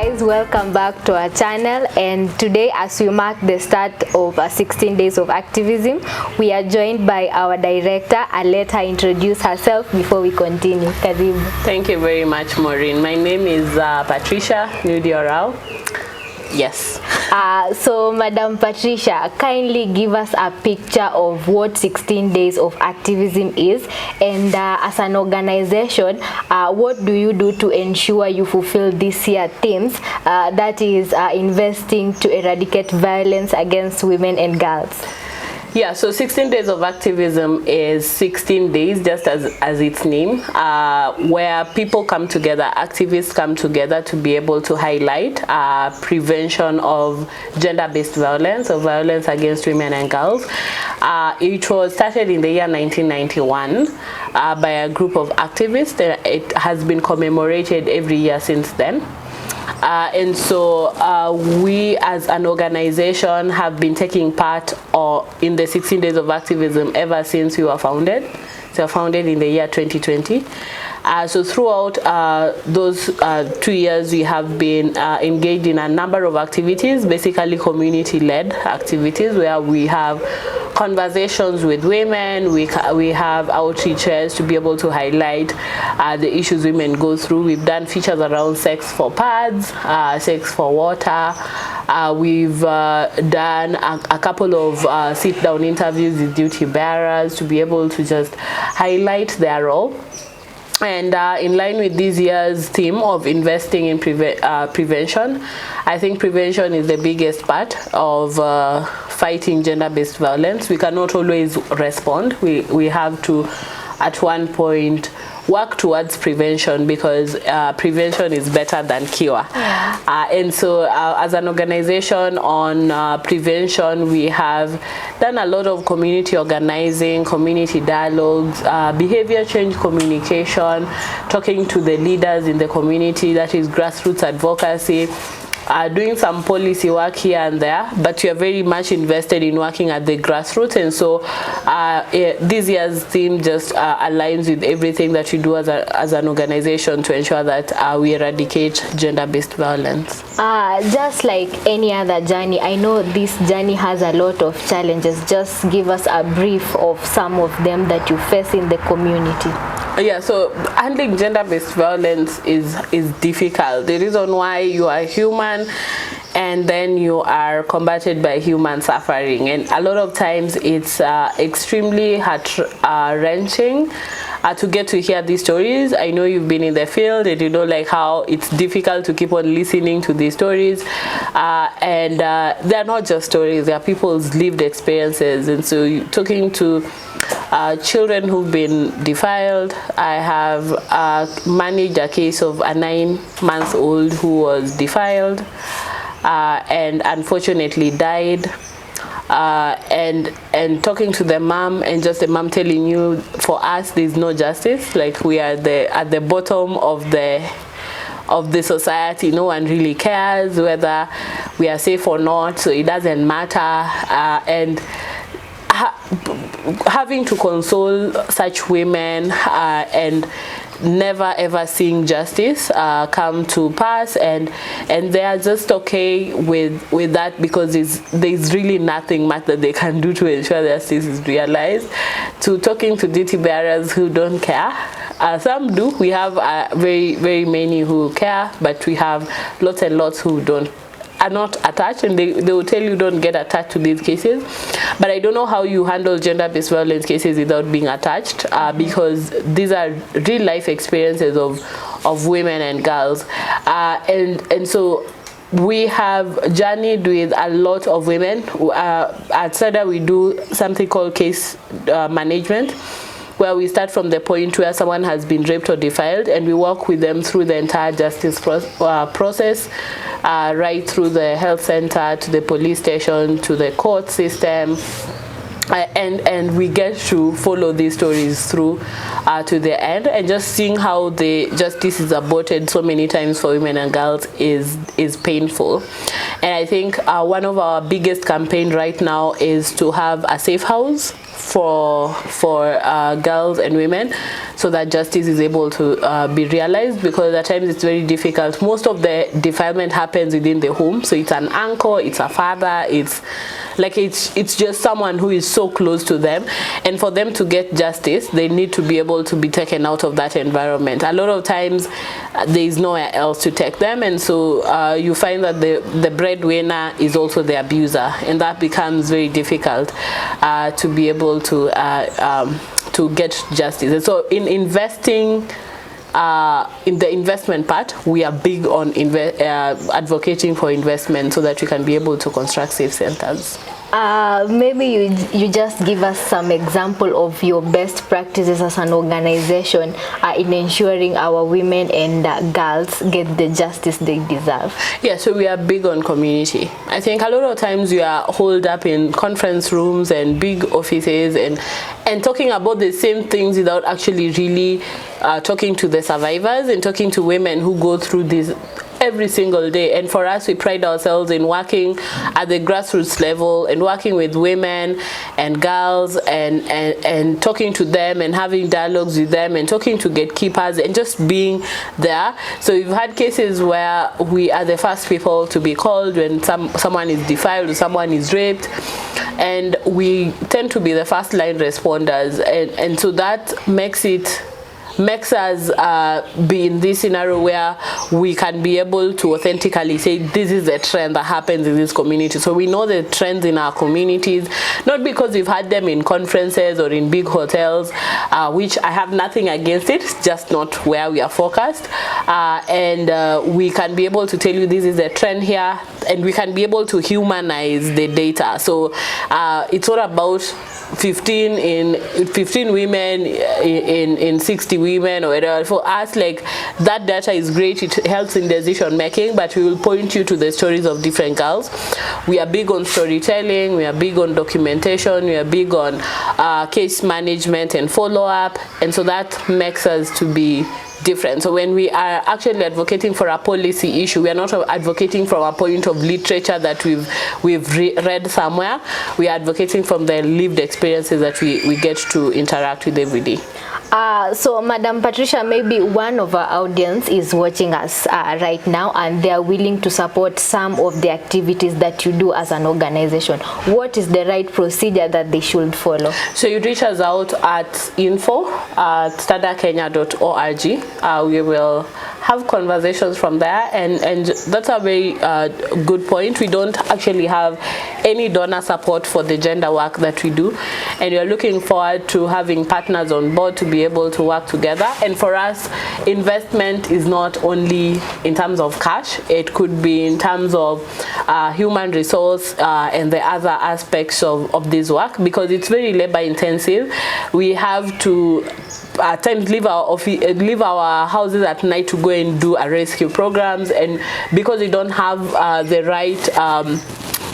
guys, welcome back to our channel, and today as we mark the start of 16 days of activism, we are joined by our director. I'll let her introduce herself before we continue. Karibu. Thank you very much, Maureen. My name is Patricia Nudiorao. Yes. So Madam Patricia, kindly give us a picture of what 16 days of activism is, and as an organization, what do you do to ensure you fulfill this year's themes, that is investing to eradicate violence against women and girls? Yeah, so 16 days of activism is 16 days, just as its name, where people come together, activists come together to be able to highlight prevention of gender-based violence, or violence against women and girls. It was started in the year 1991 by a group of activists. It has been commemorated every year since then. And so we as an organization have been taking part in the 16 days of activism ever since we were founded. So we were founded in the year 2020. So throughout those 2 years, we have been engaged in a number of activities, basically community-led activities, where we have conversations with women, we have outreaches to be able to highlight the issues women go through. We've done features around sex for pads, sex for water. We've done a couple of sit-down interviews with duty bearers to be able to just highlight their role. And in line with this year's theme of investing in prevention, I think prevention is the biggest part of fighting gender-based violence. We cannot always respond. We have to, at one point, work towards prevention, because prevention is better than cure. And so as an organization on prevention, we have done a lot of community organizing, community dialogues, behavior change communication, talking to the leaders in the community, that is grassroots advocacy, doing some policy work here and there, but we are very much invested in working at the grassroots. And so this year's theme just aligns with everything that we do as an organization to ensure that we eradicate gender-based violence. Just like any other journey, I know this journey has a lot of challenges. Just give us a brief of some of them that you face in the community. Yeah, so handling gender-based violence is difficult. The reason why you are human and then you are combated by human suffering, and a lot of times it's extremely heart-wrenching to get to hear these stories. I know you've been in the field and you know like how it's difficult to keep on listening to these stories, and they're not just stories, they're people's lived experiences. And so talking to children who've been defiled, I have managed a case of a 9-month-old who was defiled and unfortunately died. And talking to the mom, and just the mom telling you, for us there's no justice, like we are at the bottom of the society. No one really cares whether we are safe or not, so it doesn't matter. And having to console such women and never ever seeing justice come to pass, and they are just okay with that, because there's really nothing much that they can do to ensure justice is realized. To talking to duty bearers who don't care. Some do. We have very, very many who care, but we have lots and lots who are not attached, and they will tell you don't get attached to these cases. But I don't know how you handle gender-based violence cases without being attached, because these are real life experiences of women and girls, and so we have journeyed with a lot of women. At SADA we do something called case management, where we start from the point where someone has been raped or defiled, and we work with them through the entire justice process, right through the health center, to the police station, to the court system, and we get to follow these stories through to the end, and just seeing how the justice is aborted so many times for women and girls is painful. And I think one of our biggest campaign right now is to have a safe house for girls and women, so that justice is able to be realized, because at times it's very difficult. Most of the defilement happens within the home, so it's an uncle, it's a father, it's just someone who is so close to them, and for them to get justice, they need to be able to be taken out of that environment. A lot of times there is nowhere else to take them, and so you find that the breadwinner is also the abuser, and that becomes very difficult to be able to get justice. And so in investing, in the investment part, we are big on advocating for investment so that we can be able to construct safe centers. Maybe you just give us some example of your best practices as an organization in ensuring our women and girls get the justice they deserve. Yeah, so we are big on community. I think a lot of times we are holed up in conference rooms and big offices and talking about the same things without actually really talking to the survivors and talking to women who go through this every single day. And for us, we pride ourselves in working at the grassroots level and working with women and girls and talking to them and having dialogues with them and talking to gatekeepers and just being there. So we've had cases where we are the first people to be called when someone is defiled or someone is raped, and we tend to be the first line responders, and so that makes us be in this scenario where we can be able to authentically say this is a trend that happens in this community. So we know the trends in our communities, not because we've had them in conferences or in big hotels, which I have nothing against it, it's just not where we are focused. And we can be able to tell you this is a trend here, and we can be able to humanize the data. So it's all about 15 women in 60 women or whatever. For us, like, that data is great, it helps in decision making, but we will point you to the stories of different girls. We are big on storytelling, we are big on documentation, we are big on case management and follow-up, and so that makes us to be different. So when we are actually advocating for a policy issue, we are not advocating from a point of literature that we've read somewhere. We are advocating from the lived experiences that we get to interact with every day. So Madam Patricia, maybe one of our audience is watching us right now and they are willing to support some of the activities that you do as an organization. What is the right procedure that they should follow? So you reach us out at info@standardkenya.org. We will have conversations from there, and that's a very good point. We don't actually have any donor support for the gender work that we do, and we are looking forward to having partners on board to be able to work together. And for us, investment is not only in terms of cash, it could be in terms of human resource and the other aspects of this work, because it's very labor intensive. We have to at times leave our houses at night to go and do a rescue programs, and because we don't have the right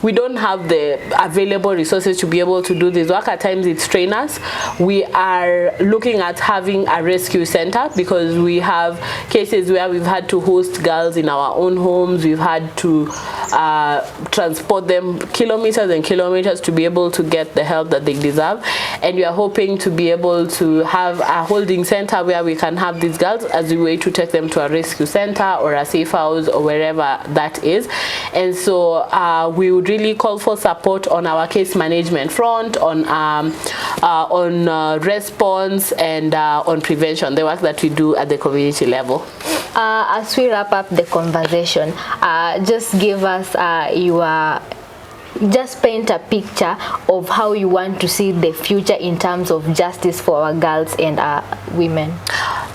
we don't have the available resources to be able to do this work. At times it's trainers. We are looking at having a rescue center, because we have cases where we've had to host girls in our own homes. We've had to transport them kilometers and kilometers to be able to get the help that they deserve. And we are hoping to be able to have a holding center where we can have these girls as a way to take them to a rescue center or a safe house or wherever that is. And so we would really call for support on our case management front, on response, and on prevention, the work that we do at the community level. As we wrap up the conversation, just give us just paint a picture of how you want to see the future in terms of justice for our girls and our women.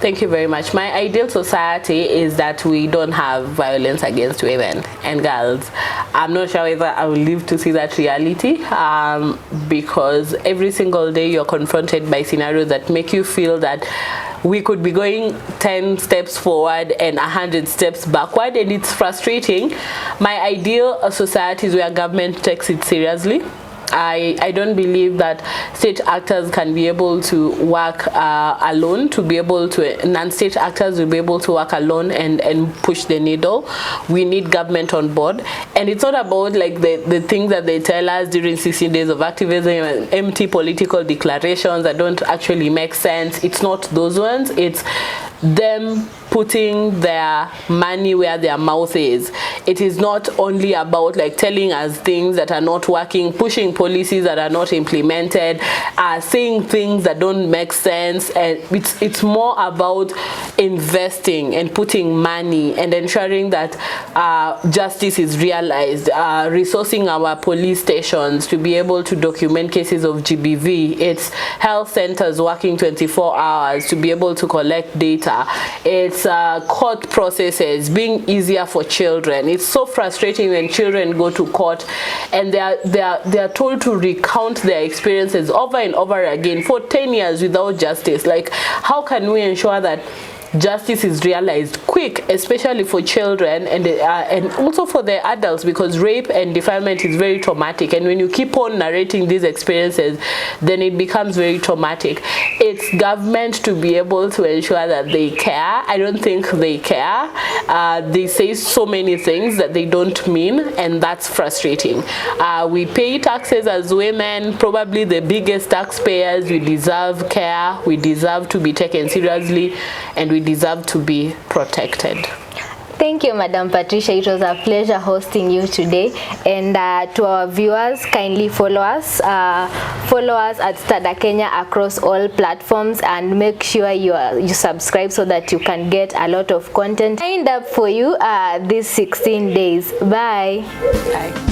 Thank you very much. My ideal society is that we don't have violence against women and girls. I'm not sure whether I will live to see that reality, because every single day you're confronted by scenarios that make you feel that we could be going 10 steps forward and 100 steps backward, and it's frustrating. My ideal society is where government takes it seriously, I don't believe that state actors can be able to work alone, to be able to, non-state actors will be able to work alone and push the needle. We need government on board. And it's not about like the things that they tell us during 16 days of activism, empty political declarations that don't actually make sense. It's not those ones. It's them putting their money where their mouth is. It is not only about like telling us things that are not working, pushing policies that are not implemented, saying things that don't make sense, and it's more about investing and putting money and ensuring that justice is realized, resourcing our police stations to be able to document cases of GBV. It's health centers working 24 hours to be able to collect data. It's court processes being easier for children. It's so frustrating when children go to court and they are told to recount their experiences over and over again for 10 years without justice. Like, how can we ensure that justice is realized quick, especially for children and also for the adults, because rape and defilement is very traumatic, and when you keep on narrating these experiences, then it becomes very traumatic. It's government to be able to ensure that they care. I don't think they care. They say so many things that they don't mean, and that's frustrating. We pay taxes as women, probably the biggest taxpayers. We deserve care, we deserve to be taken seriously, and we deserve to be protected. Thank you, Madam Patricia. It was a pleasure hosting you today. And to our viewers, kindly follow us at Stada Kenya across all platforms, and make sure you subscribe so that you can get a lot of content lined up for you these 16 days. Bye. Bye.